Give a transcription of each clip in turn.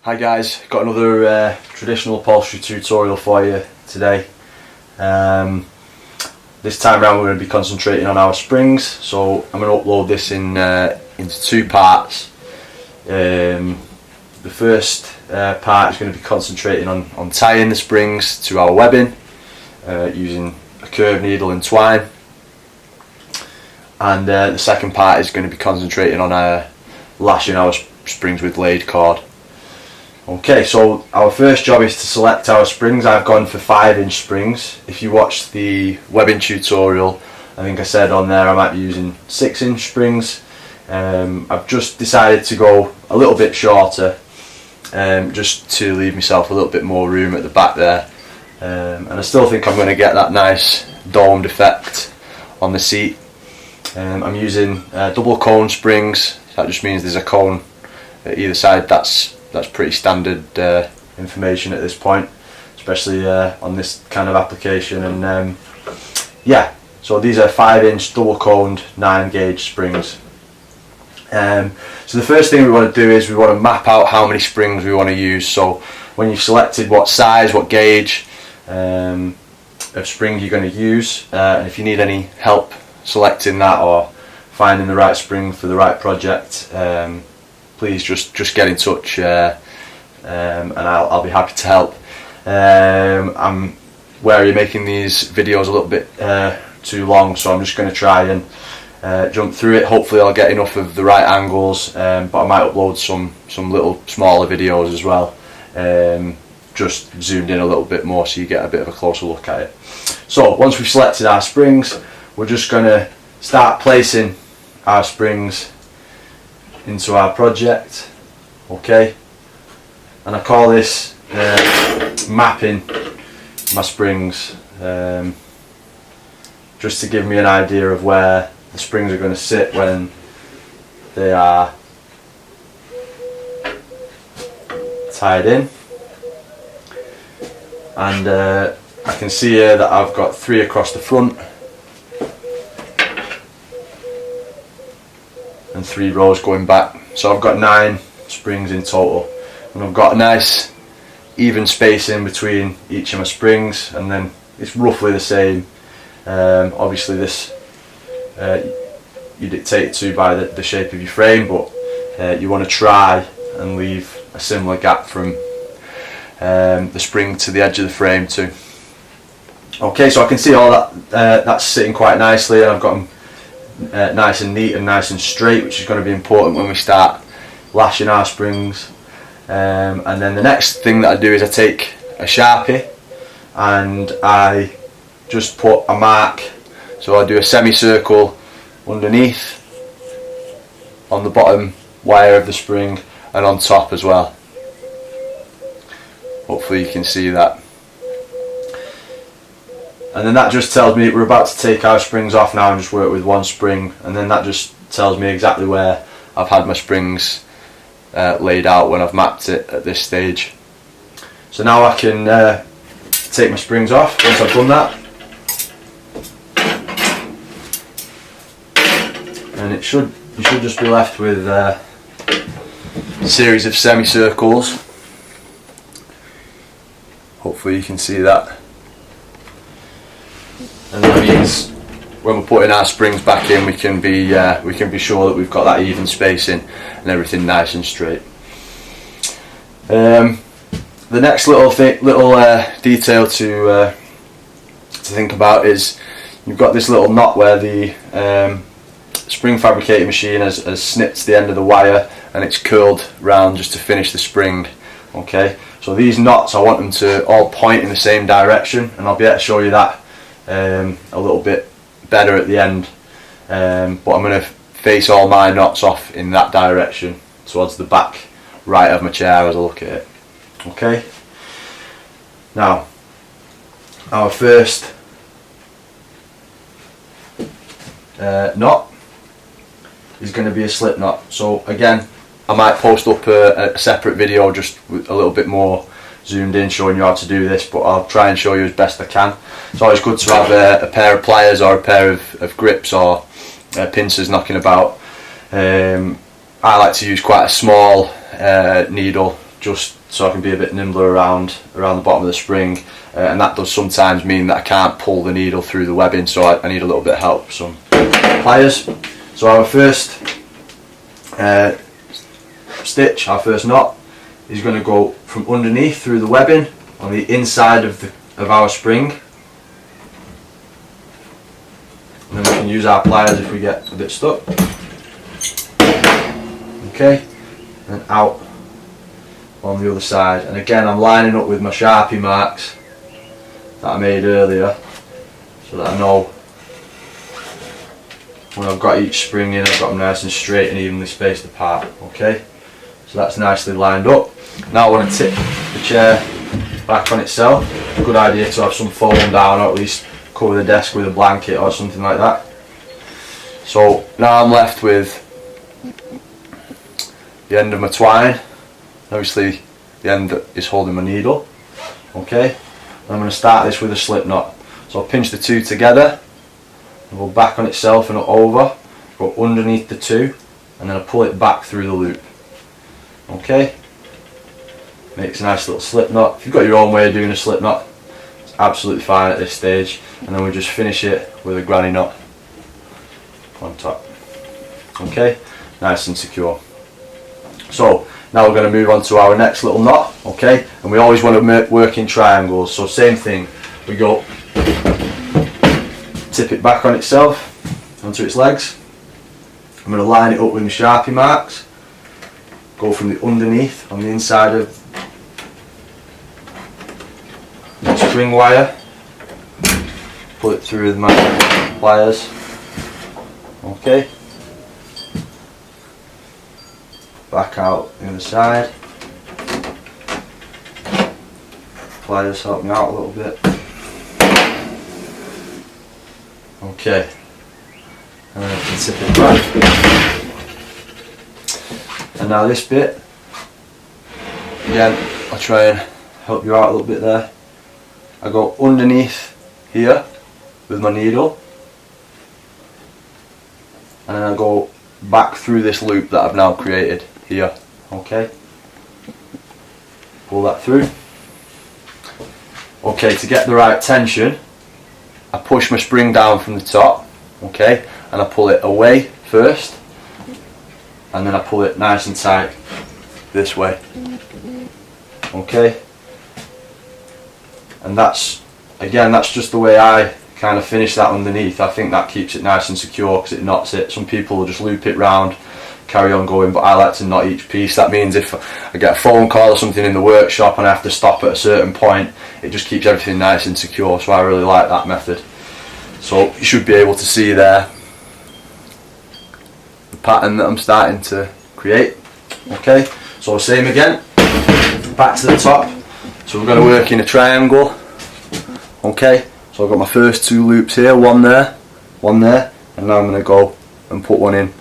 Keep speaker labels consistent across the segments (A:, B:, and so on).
A: Hi guys, got another traditional upholstery tutorial for you today. This time around we're going to be concentrating on our springs, so I'm going to upload this into two parts. The first part is going to be concentrating on tying the springs to our webbing using a curved needle and twine, and the second part is going to be concentrating on lashing our springs with laid cord. Okay, so our first job is to select our springs. I've gone for 5-inch springs. If you watched the webbing tutorial, I think I said on there I might be using 6-inch springs. I've just decided to go a little bit shorter, just to leave myself a little bit more room at the back there. And I still think I'm going to get that nice domed effect on the seat. I'm using double cone springs. That just means there's a cone at either side. That's pretty standard information at this point, especially on this kind of application. And yeah, so these are 5-inch double coned 9-gauge springs. So the first thing we want to do is we want to map out how many springs we want to use. So when you've selected what size, what gauge of spring you're going to use, and if you need any help selecting that or finding the right spring for the right project, please just get in touch, and I'll be happy to help. I'm wary of making these videos a little bit too long, so I'm just going to try and jump through it. Hopefully I'll get enough of the right angles, but I might upload some little smaller videos as well, just zoomed in a little bit more so you get a bit of a closer look at it. So once we've selected our springs, we're just going to start placing our springs into our project. Okay, and I call this mapping my springs, just to give me an idea of where the springs are going to sit when they are tied in. And I can see here that I've got 3 across the front and 3 rows going back, so I've got 9 springs in total, and I've got a nice even spacing between each of my springs, and then it's roughly the same. Obviously this you dictate to by the shape of your frame, but you want to try and leave a similar gap from the spring to the edge of the frame too. Okay, so I can see all that that's sitting quite nicely, and I've got them nice and neat and nice and straight, which is going to be important when we start lashing our springs. And then the next thing that I do is I take a Sharpie and I just put a mark. So I do a semicircle underneath, on the bottom wire of the spring, and on top as well. Hopefully you can see that. And then that just tells me we're about to take our springs off now and just work with one spring, and then that just tells me exactly where I've had my springs laid out when I've mapped it at this stage. So now I can take my springs off once I've done that, and you should just be left with a series of semicircles. Hopefully you can see that. And that means when we're putting our springs back in, we can be sure that we've got that even spacing and everything nice and straight. The next little detail to think about is you've got this little knot where the spring fabricating machine has snipped the end of the wire and it's curled round just to finish the spring. Okay, so these knots, I want them to all point in the same direction, and I'll be able to show you that a little bit better at the end, but I'm going to face all my knots off in that direction towards the back right of my chair as I look at it. Okay, now our first knot is going to be a slip knot. So again, I might post up a separate video just with a little bit more zoomed in showing you how to do this, but I'll try and show you as best I can. It's always good to have a pair of pliers or a pair of grips or pincers knocking about. I like to use quite a small needle just so I can be a bit nimbler around the bottom of the spring, and that does sometimes mean that I can't pull the needle through the webbing, so I need a little bit of help. Some pliers. So our first stitch, our first knot, is going to go from underneath through the webbing on the inside of our spring, and then we can use our pliers if we get a bit stuck. Okay, and out on the other side, and again I'm lining up with my Sharpie marks that I made earlier, so that I know when I've got each spring in, I've got them nice and straight and evenly spaced apart. Okay, so that's nicely lined up. Now I want to tip the chair back on itself. Good idea to have some foam down, or at least cover the desk with a blanket or something like that. So now I'm left with the end of my twine, obviously the end that is holding my needle. Okay, I'm going to start this with a slip knot. So I'll pinch the two together and go back on itself and over, go underneath the two, and then I pull it back through the loop. Okay, makes a nice little slip knot. If you've got your own way of doing a slip knot, it's absolutely fine at this stage, and then we just finish it with a granny knot on top. Okay, nice and secure. So now we're going to move on to our next little knot. Okay, and we always want to work in triangles, so same thing, we go tip it back on itself onto its legs. I'm going to line it up with my Sharpie marks, go from the underneath on the inside of the string wire, pull it through with my pliers. Okay, back out the other side. Pliers help me out a little bit. Okay, and then I can tip it back. And now this bit, again, I'll try and help you out a little bit there. I go underneath here with my needle, and then I go back through this loop that I've now created here. Okay, pull that through. Okay, to get the right tension, I push my spring down from the top, okay, and I pull it away first, and then I pull it nice and tight this way. Okay, and that's just the way I kind of finish that underneath. I think that keeps it nice and secure because it knots it. Some people will just loop it round, carry on going, but I like to knot each piece. That means if I get a phone call or something in the workshop and I have to stop at a certain point, it just keeps everything nice and secure, so I really like that method. So you should be able to see there the pattern that I'm starting to create. Okay, so same again, back to the top. So we're going to work in a triangle. Okay, so I've got my first two loops here, one there, and now I'm going to go and put one in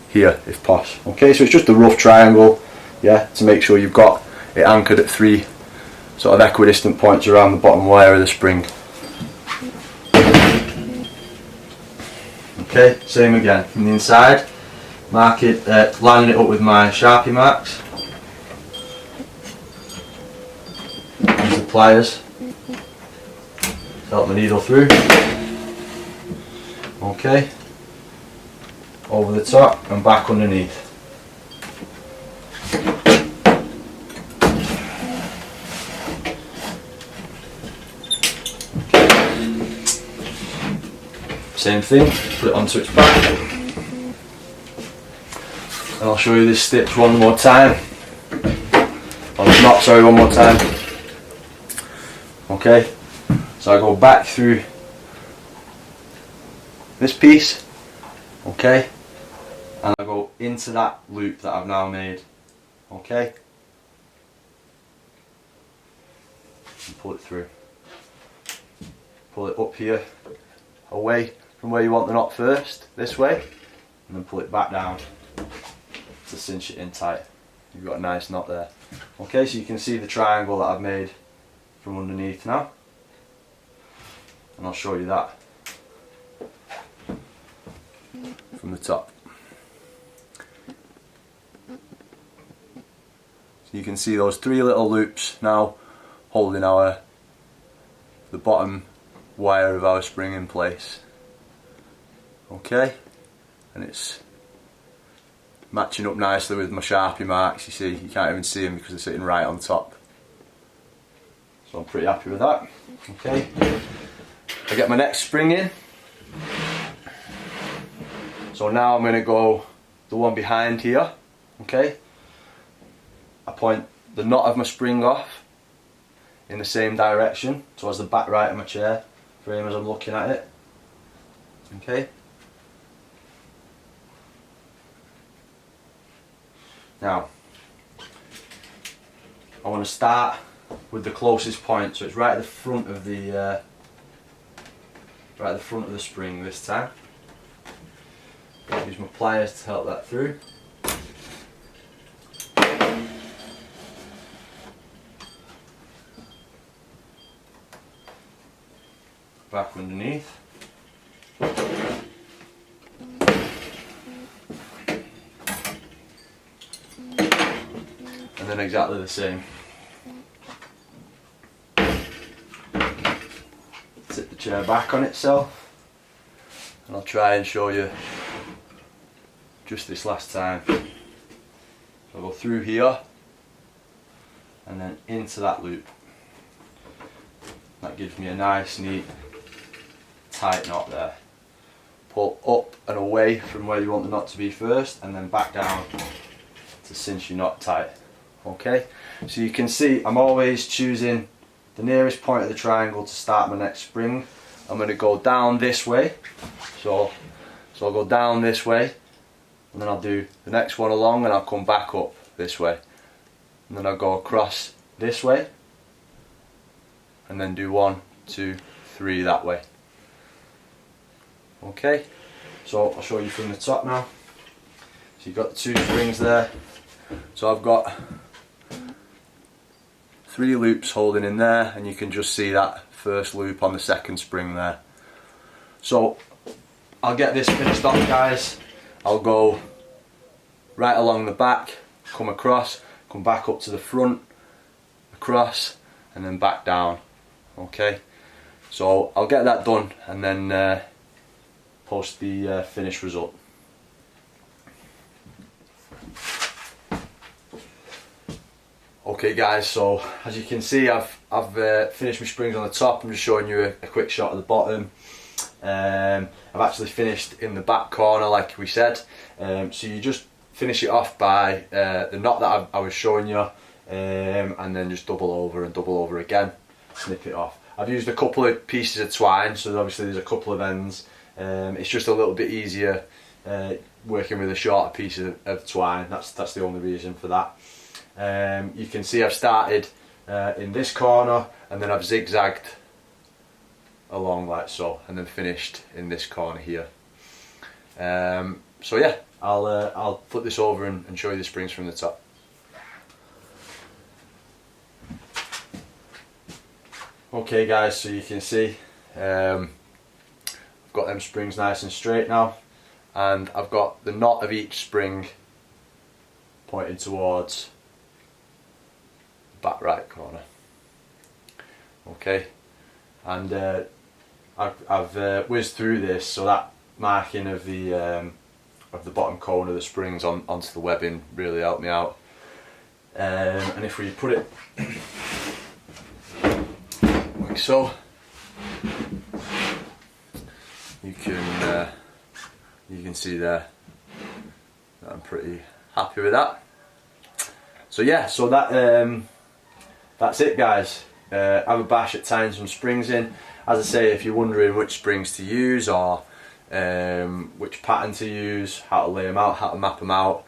A: here if possible. Okay, so it's just a rough triangle, yeah, to make sure you've got it anchored at three sort of equidistant points around the bottom wire of the spring. Okay, same again from the inside, mark it, lining it up with my Sharpie marks. Use the pliers to help the needle through. Okay, over the top and back underneath. Same thing, put it onto its back, and I'll show you this stitch one more time, or not, sorry, one more time. Okay, so I go back through this piece, okay, and I go into that loop that I've now made, okay, and pull it through, pull it up here, away from where you want the knot first, this way, and then pull it back down to cinch it in tight. You've got a nice knot there. Okay, so you can see the triangle that I've made from underneath now, and I'll show you that from the top. So you can see those 3 little loops now holding the bottom wire of our spring in place. Okay, and it's matching up nicely with my Sharpie marks. You see, you can't even see them because they're sitting right on top. So I'm pretty happy with that. Okay, I get my next spring in. So now I'm going to go the one behind here. Okay, I point the knot of my spring off in the same direction towards the back right of my chair frame as I'm looking at it. Okay. Now, I want to start with the closest point, so it's right at the front of the spring this time. Use my pliers to help that through. Back underneath. And then exactly the same. Tip the chair back on itself, and I'll try and show you just this last time. So I'll go through here and then into that loop. That gives me a nice, neat, tight knot there. Pull up and away from where you want the knot to be first, and then back down to cinch your knot tight. Okay, so you can see I'm always choosing the nearest point of the triangle to start my next spring. I'm going to go down this way, so I'll go down this way, and then I'll do the next one along, and I'll come back up this way, and then I'll go across this way, and then do 1, 2, 3 that way. Okay, so I'll show you from the top now. So you've got the 2 springs there. So I've got 3 loops holding in there, and you can just see that first loop on the second spring there. So I'll get this finished off, guys. I'll go right along the back, come across, come back up to the front, across, and then back down. Okay, so I'll get that done and then post the finished result. Okay guys, so as you can see I've finished my springs on the top. I'm just showing you a quick shot of the bottom. I've actually finished in the back corner like we said. So you just finish it off by the knot that I was showing you, and then just double over and double over again, snip it off. I've used a couple of pieces of twine, so obviously there's a couple of ends. It's just a little bit easier working with a shorter piece of twine. That's the only reason for that. You can see I've started in this corner, and then I've zigzagged along like so, and then finished in this corner here. So yeah, I'll flip this over and show you the springs from the top. Okay guys, so you can see I've got them springs nice and straight now, and I've got the knot of each spring pointing towards back right corner. Okay, and I've whizzed through this, so that marking of the bottom corner of the springs onto the webbing really helped me out. And if we put it like so, you can see there that I'm pretty happy with that. So yeah, so that's it guys. Have a bash at tying some springs in. As I say, if you're wondering which springs to use or which pattern to use, how to lay them out, how to map them out,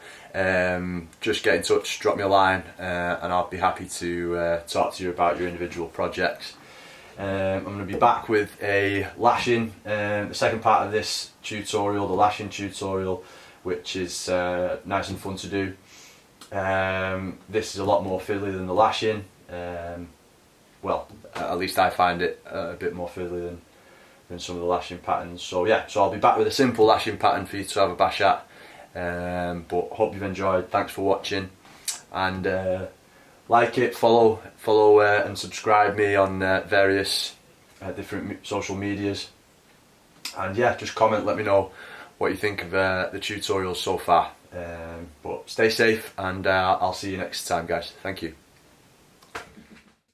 A: just get in touch, drop me a line, and I'll be happy to talk to you about your individual projects. I'm going to be back with a lashing, the second part of this tutorial, the lashing tutorial, which is nice and fun to do. This is a lot more fiddly than the lashing. Well, at least I find it a bit more fiddly than some of the lashing patterns. So yeah, so I'll be back with a simple lashing pattern for you to have a bash at. But hope you've enjoyed. Thanks for watching, and like it, follow and subscribe me on various different social medias, and yeah, just comment, let me know what you think of the tutorials so far. But stay safe, and I'll see you next time, guys. Thank you.